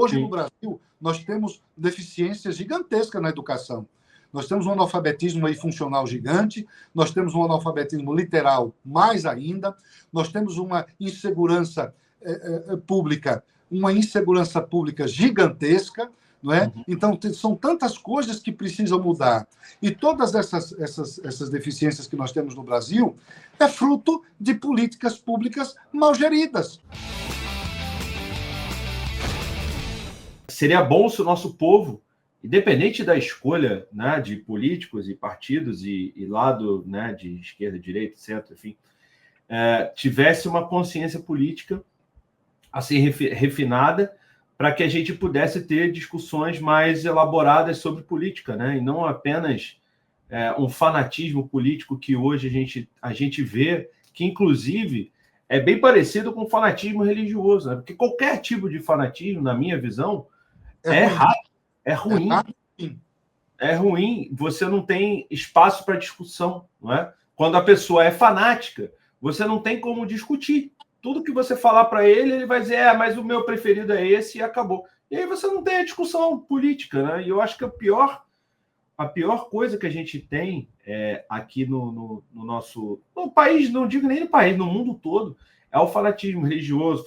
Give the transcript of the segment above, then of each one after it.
Hoje, no Sim. Brasil, nós temos deficiências gigantescas na educação. Nós temos um analfabetismo aí funcional gigante, nós temos um analfabetismo literal mais ainda, nós temos uma insegurança pública, gigantesca, não é? Então, são tantas coisas que precisam mudar. E todas essas deficiências que nós temos no Brasil é fruto de políticas públicas mal geridas. Seria bom se o nosso povo, independente da escolha, né, de políticos e partidos e lado, né, de esquerda, direita, centro, enfim, tivesse uma consciência política assim refinada para que a gente pudesse ter discussões mais elaboradas sobre política, né, e não apenas um fanatismo político que hoje a gente vê, que inclusive é bem parecido com fanatismo religioso, né? Porque qualquer tipo de fanatismo, na minha visão, é errado, é ruim. É ruim, você não tem espaço para discussão, não é? Quando a pessoa é fanática, você não tem como discutir. Tudo que você falar para ele, ele vai dizer, mas o meu preferido é esse e acabou. E aí você não tem a discussão política, né? E eu acho que a pior coisa que a gente tem aqui no nosso no país, não digo nem no país, no mundo todo, é o fanatismo religioso,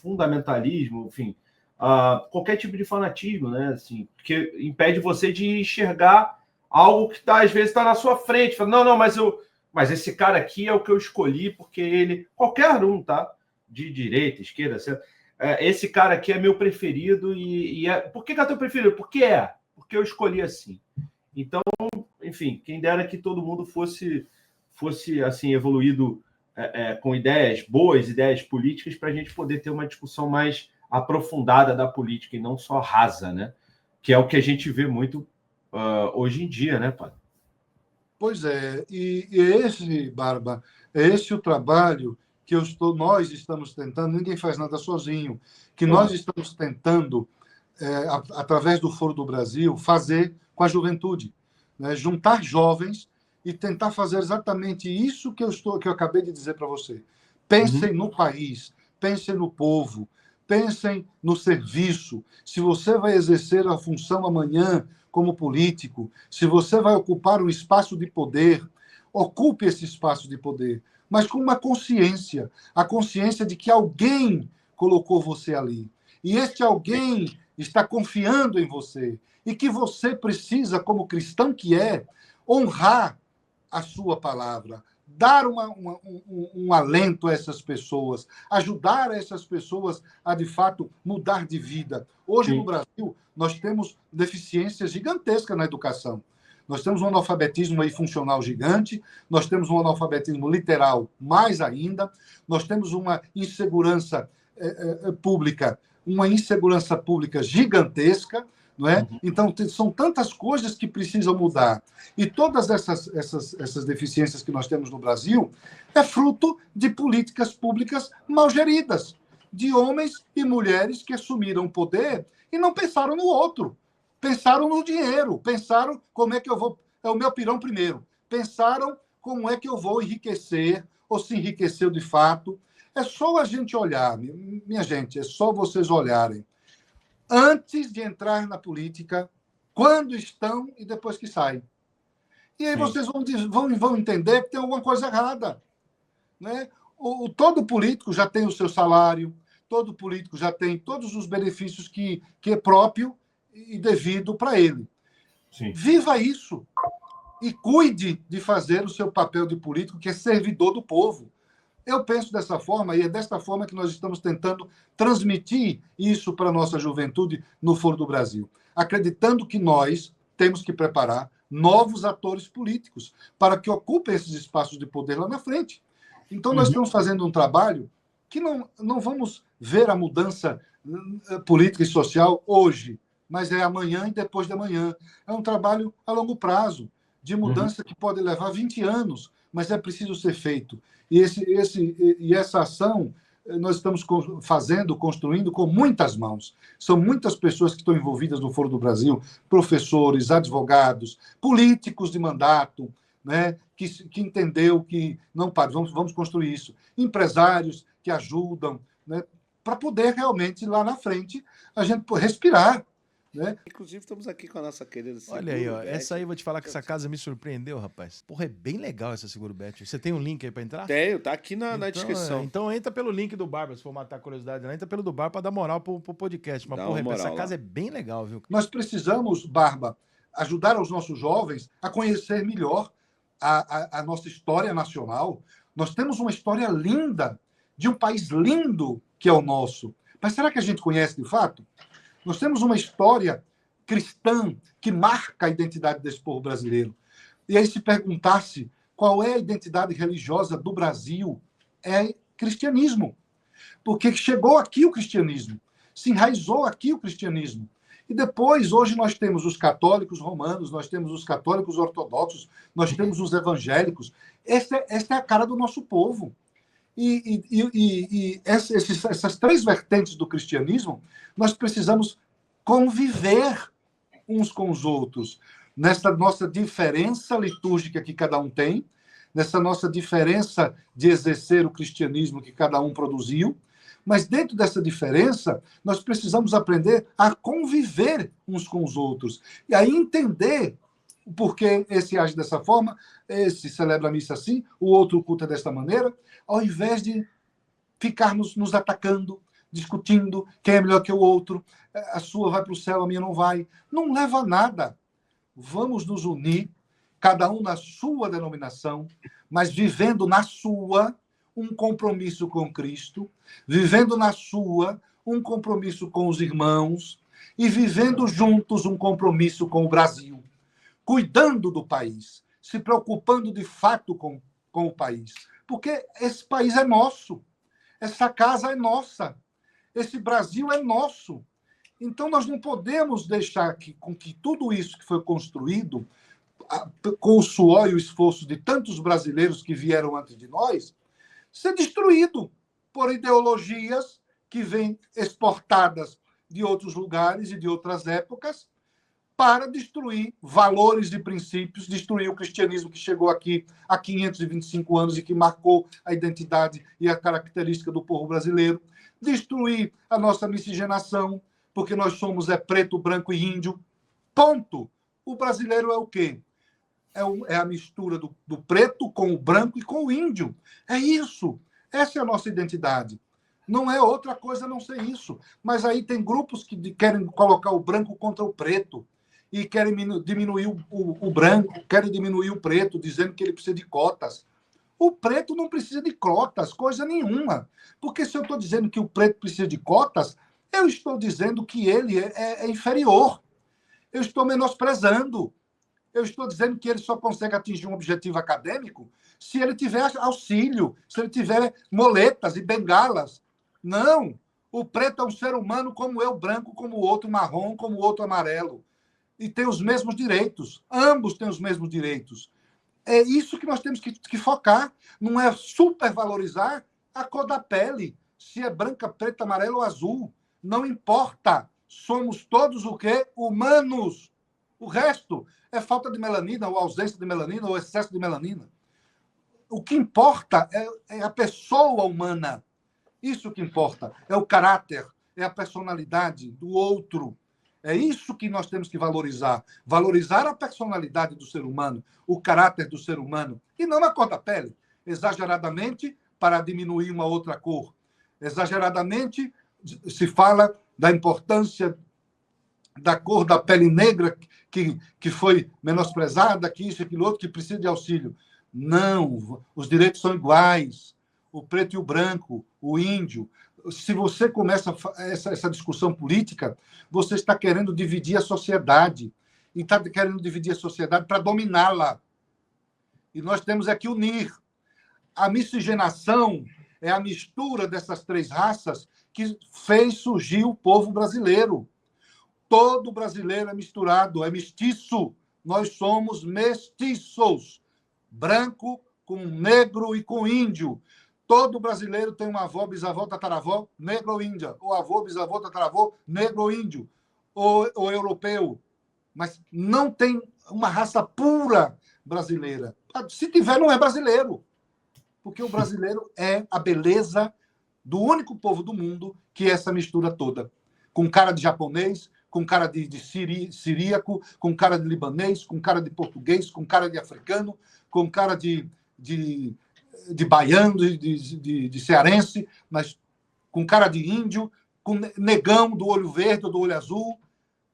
fundamentalismo, enfim, qualquer tipo de fanatismo, né? Assim, que impede você de enxergar algo que às vezes está na sua frente. Fala, não, mas esse cara aqui é o que eu escolhi porque ele, qualquer um, tá? De direita, esquerda, centro, esse cara aqui é meu preferido e por que é teu preferido? Porque eu escolhi assim. Então, enfim, quem dera que todo mundo fosse assim evoluído com boas ideias políticas para a gente poder ter uma discussão mais aprofundada da política e não só rasa, né? Que é o que a gente vê muito hoje em dia, né, Padre? Pois é, e esse, Barba, é esse o trabalho que nós estamos tentando, ninguém faz nada sozinho, que nós estamos tentando, através do Foro do Brasil, fazer com a juventude, né? Juntar jovens e tentar fazer exatamente isso que eu acabei de dizer para você. Pensem no país, pensem no povo, pensem no serviço. Se você vai exercer a função amanhã como político, se você vai ocupar um espaço de poder, ocupe esse espaço de poder, mas com uma consciência, a consciência de que alguém colocou você ali. E este alguém está confiando em você e que você precisa, como cristão que é, honrar a sua palavra, dar um alento a essas pessoas, ajudar essas pessoas a, de fato, mudar de vida. Hoje, no Brasil, nós temos deficiências gigantescas na educação. Nós temos um analfabetismo aí funcional gigante, nós temos um analfabetismo literal mais ainda, nós temos uma insegurança pública gigantesca, não é? Então, são tantas coisas que precisam mudar. E todas essas deficiências que nós temos no Brasil é fruto de políticas públicas mal geridas, de homens e mulheres que assumiram o poder e não pensaram no outro. Pensaram no dinheiro, pensaram como é que eu vou... É o meu pirão primeiro. Pensaram como é que eu vou enriquecer, ou se enriqueceu de fato. É só a gente olhar, minha gente, é só vocês olharem. Antes de entrar na política, quando estão e depois que saem. E aí vocês vão entender que tem alguma coisa errada. Né? Todo político já tem o seu salário, todo político já tem todos os benefícios que é próprio e devido para ele. Sim. Viva isso e cuide de fazer o seu papel de político, que é servidor do povo. Eu penso dessa forma, e é desta forma que nós estamos tentando transmitir isso para a nossa juventude no Foro do Brasil, acreditando que nós temos que preparar novos atores políticos para que ocupem esses espaços de poder lá na frente. Então, nós estamos fazendo um trabalho que não vamos ver a mudança política e social hoje, mas é amanhã e depois de amanhã. É um trabalho a longo prazo, de mudança que pode levar 20 anos, mas é preciso ser feito. E essa ação nós estamos construindo com muitas mãos. São muitas pessoas que estão envolvidas no Foro do Brasil, professores, advogados, políticos de mandato, né, que entendeu que, não, padre, vamos construir isso. Empresários que ajudam, né, para poder realmente, lá na frente, a gente respirar. Né? Inclusive, estamos aqui com a nossa querida Olha aí, ó. Essa aí, vou te falar que essa casa me surpreendeu, rapaz. Porra, é bem legal essa Segurbet. Você tem um link aí pra entrar? Tenho, tá aqui na descrição. Então entra pelo link do Barba, se for matar a curiosidade lá. Entra pelo do Barba pra dar moral pro podcast. Mas, porra, essa casa é bem legal, viu? Nós precisamos, Barba, ajudar os nossos jovens a conhecer melhor a nossa história nacional. Nós temos uma história linda, de um país lindo que é o nosso. Mas será que a gente conhece de fato? Nós temos uma história cristã que marca a identidade desse povo brasileiro. E aí, se perguntasse qual é a identidade religiosa do Brasil, é cristianismo. Porque chegou aqui o cristianismo, se enraizou aqui o cristianismo. E depois, hoje, nós temos os católicos romanos, nós temos os católicos ortodoxos, nós temos os evangélicos. Esta é a cara do nosso povo. E essas três vertentes do cristianismo, nós precisamos conviver uns com os outros, nessa nossa diferença litúrgica que cada um tem, nessa nossa diferença de exercer o cristianismo que cada um produziu, mas dentro dessa diferença, nós precisamos aprender a conviver uns com os outros, e aí entender o porquê esse age dessa forma, esse celebra a missa assim, o outro culta desta maneira, ao invés de ficarmos nos atacando, discutindo quem é melhor que o outro, a sua vai para o céu, a minha não vai. Não leva a nada. Vamos nos unir, cada um na sua denominação, mas vivendo na sua um compromisso com Cristo, vivendo na sua um compromisso com os irmãos e vivendo juntos um compromisso com o Brasil, cuidando do país, se preocupando de fato com o país. Porque esse país é nosso, essa casa é nossa, esse Brasil é nosso. Então, nós não podemos deixar com que tudo isso que foi construído, com o suor e o esforço de tantos brasileiros que vieram antes de nós, ser destruído por ideologias que vêm exportadas de outros lugares e de outras épocas para destruir valores e princípios, destruir o cristianismo que chegou aqui há 525 anos e que marcou a identidade e a característica do povo brasileiro, destruir a nossa miscigenação, porque nós somos preto, branco e índio. Ponto. O brasileiro é o quê? É a mistura do preto com o branco e com o índio. É isso. Essa é a nossa identidade. Não é outra coisa a não ser isso. Mas aí tem grupos que querem colocar o branco contra o preto e querem diminuir o branco, querem diminuir o preto, dizendo que ele precisa de cotas. O preto não precisa de cotas, coisa nenhuma. Porque se eu estou dizendo que o preto precisa de cotas, eu estou dizendo que ele é inferior. Eu estou menosprezando. Eu estou dizendo que ele só consegue atingir um objetivo acadêmico se ele tiver auxílio, se ele tiver moletas e bengalas. Não. O preto é um ser humano como eu, branco, como o outro marrom, como o outro amarelo. E tem os mesmos direitos. Ambos têm os mesmos direitos. É isso que nós temos que focar. Não é supervalorizar a cor da pele. Se é branca, preta, amarela ou azul. Não importa. Somos todos o quê? Humanos. O resto é falta de melanina, ou ausência de melanina, ou excesso de melanina. O que importa é a pessoa humana. Isso que importa. É o caráter, é a personalidade do outro. É isso que nós temos que valorizar. Valorizar a personalidade do ser humano, o caráter do ser humano, e não a cor da pele. Exageradamente, para diminuir uma outra cor. Exageradamente, se fala da importância da cor da pele negra que foi menosprezada, que isso e aquilo outro, que precisa de auxílio. Não, os direitos são iguais. O preto e o branco, o índio. Se você começa essa discussão política, você está querendo dividir a sociedade. E está querendo dividir a sociedade para dominá-la. E nós temos que unir. A miscigenação é a mistura dessas três raças que fez surgir o povo brasileiro. Todo brasileiro é misturado, é mestiço. Nós somos mestiços. Branco com negro e com índio. Todo brasileiro tem uma avó, bisavó, tataravó, negro ou índia. Ou avô, bisavô, tataravô, negro ou índio. Ou europeu. Mas não tem uma raça pura brasileira. Se tiver, não é brasileiro. Porque o brasileiro é a beleza do único povo do mundo que é essa mistura toda. Com cara de japonês, com cara de siríaco, com cara de libanês, com cara de português, com cara de africano, com cara de baiano, de cearense, mas com cara de índio, com negão do olho verde ou do olho azul,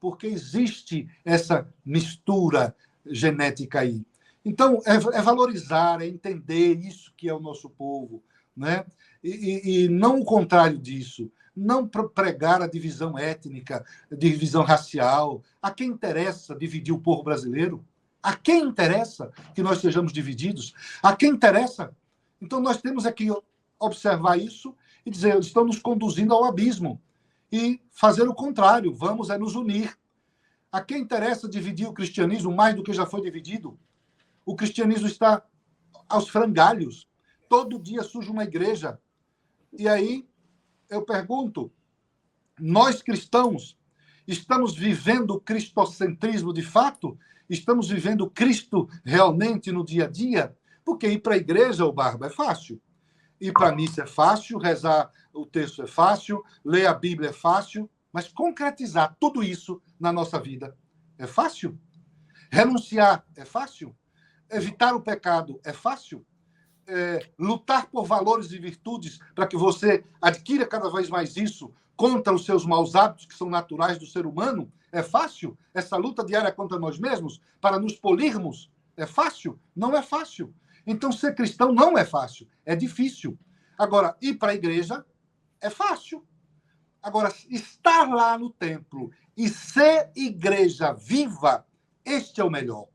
porque existe essa mistura genética aí. Então, é valorizar, é entender isso que é o nosso povo, né? E não o contrário disso. Não pregar a divisão étnica, divisão racial. A quem interessa dividir o povo brasileiro? A quem interessa que nós sejamos divididos? A quem interessa? Então, nós temos aqui observar isso e dizer, estão nos conduzindo ao abismo. E fazer o contrário, vamos nos unir. A quem interessa dividir o cristianismo mais do que já foi dividido? O cristianismo está aos frangalhos. Todo dia surge uma igreja. E aí, eu pergunto, nós cristãos estamos vivendo o cristocentrismo de fato? Estamos vivendo Cristo realmente no dia a dia? Porque ir para a igreja, o Barba, é fácil. Ir para a missa é fácil, rezar o texto é fácil, ler a Bíblia é fácil, mas concretizar tudo isso na nossa vida é fácil? Renunciar é fácil? Evitar o pecado é fácil? Lutar por valores e virtudes para que você adquira cada vez mais isso contra os seus maus hábitos que são naturais do ser humano, é fácil? Essa luta diária contra nós mesmos para nos polirmos, é fácil? Não é fácil. Então, ser cristão não é fácil, é difícil. Agora, ir para a igreja é fácil. Agora, estar lá no templo e ser igreja viva, este é o melhor.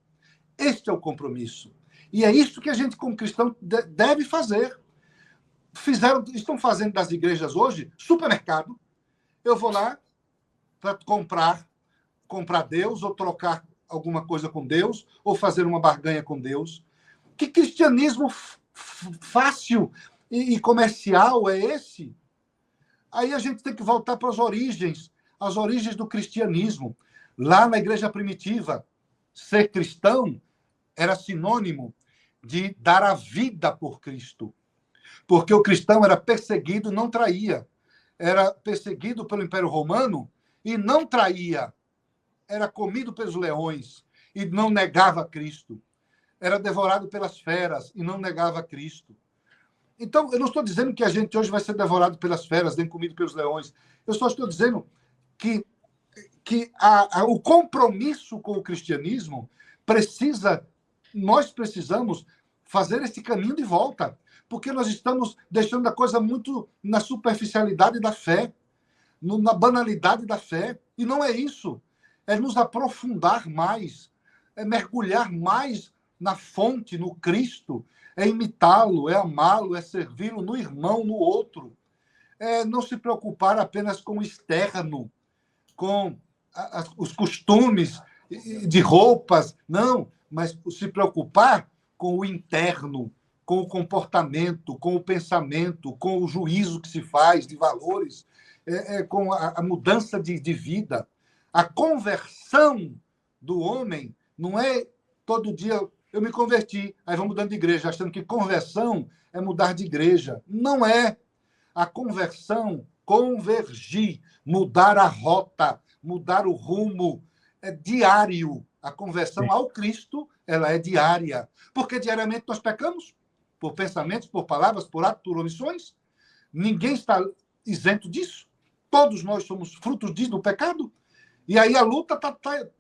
Este é o compromisso. E é isso que a gente, como cristão, deve fazer. Estão fazendo das igrejas hoje supermercado. Eu vou lá para comprar Deus, ou trocar alguma coisa com Deus, ou fazer uma barganha com Deus. Que cristianismo fácil e comercial é esse? Aí a gente tem que voltar para as origens do cristianismo. Lá na igreja primitiva, ser cristão era sinônimo de dar a vida por Cristo. Porque o cristão era perseguido, não traía. Era perseguido pelo Império Romano e não traía. Era comido pelos leões e não negava Cristo. Era devorado pelas feras e não negava Cristo. Então, eu não estou dizendo que a gente hoje vai ser devorado pelas feras, nem comido pelos leões. Eu só estou dizendo que o compromisso com o cristianismo nós precisamos fazer esse caminho de volta, porque nós estamos deixando a coisa muito na superficialidade da fé, na banalidade da fé, e não é isso. É nos aprofundar mais, é mergulhar mais na fonte, no Cristo, é imitá-lo, é amá-lo, é servi-lo no irmão, no outro. É não se preocupar apenas com o externo, com os costumes de roupas, não, mas se preocupar com o interno, com o comportamento, com o pensamento, com o juízo que se faz de valores, com a mudança de vida. A conversão do homem não é todo dia eu me converti, aí vamos mudando de igreja, achando que conversão é mudar de igreja. Não é. A conversão, convergir, mudar a rota, mudar o rumo, é diário. A conversão ao Cristo, ela é diária. Porque diariamente nós pecamos? Por pensamentos, por palavras, por atos, por omissões? Ninguém está isento disso. Todos nós somos frutos do pecado. E aí a luta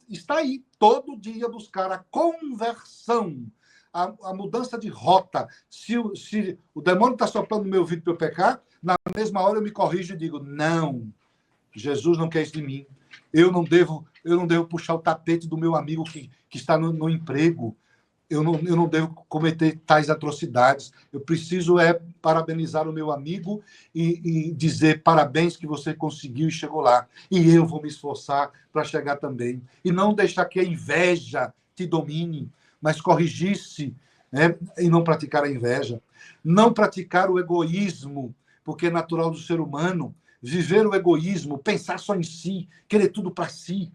está aí. Todo dia buscar a conversão, a mudança de rota. Se o demônio está soprando no meu ouvido para eu pecar, na mesma hora eu me corrijo e digo, não, Jesus não quer isso de mim. Eu não devo puxar o tapete do meu amigo que está no emprego. Eu não devo cometer tais atrocidades. Eu preciso parabenizar o meu amigo e dizer parabéns que você conseguiu e chegou lá. E eu vou me esforçar para chegar também. E não deixar que a inveja te domine, mas corrigir-se, né, e não praticar a inveja. Não praticar o egoísmo, porque é natural do ser humano. Viver o egoísmo, pensar só em si, querer tudo para si,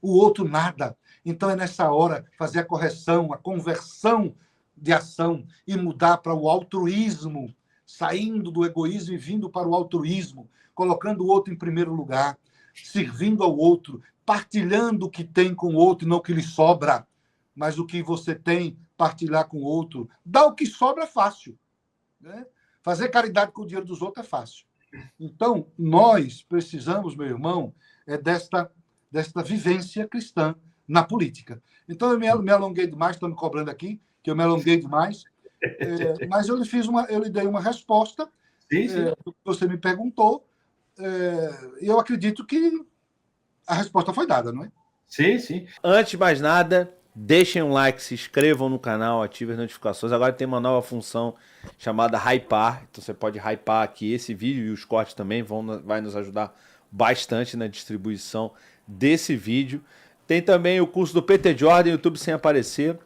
o outro nada. Então é nessa hora fazer a correção, a conversão de ação e mudar para o altruísmo, saindo do egoísmo e vindo para o altruísmo, colocando o outro em primeiro lugar, servindo ao outro, partilhando o que tem com o outro e não o que lhe sobra, mas o que você tem, partilhar com o outro. Dar o que sobra é fácil, né? Fazer caridade com o dinheiro dos outros é fácil. Então, nós precisamos, meu irmão, desta vivência cristã na política. Então, eu me alonguei demais, estão me cobrando aqui, que eu me alonguei demais, mas eu lhe dei uma resposta do que você me perguntou, e eu acredito que a resposta foi dada, não é? Sim, sim. Antes de mais nada, deixem um like, se inscrevam no canal, ativem as notificações. Agora tem uma nova função chamada hypar. Então você pode hypar aqui esse vídeo e os cortes também vai nos ajudar bastante na distribuição desse vídeo. Tem também o curso do PT Jordan, YouTube sem aparecer.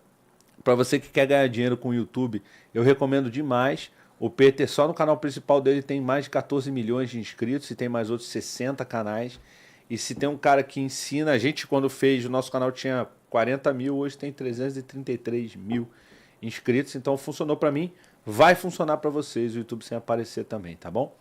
Para você que quer ganhar dinheiro com o YouTube, eu recomendo demais. O PT só no canal principal dele tem mais de 14 milhões de inscritos e tem mais outros 60 canais. E se tem um cara que ensina, a gente quando fez, o nosso canal tinha 40 mil, hoje tem 333 mil inscritos. Então funcionou para mim, vai funcionar para vocês o YouTube sem aparecer também, tá bom?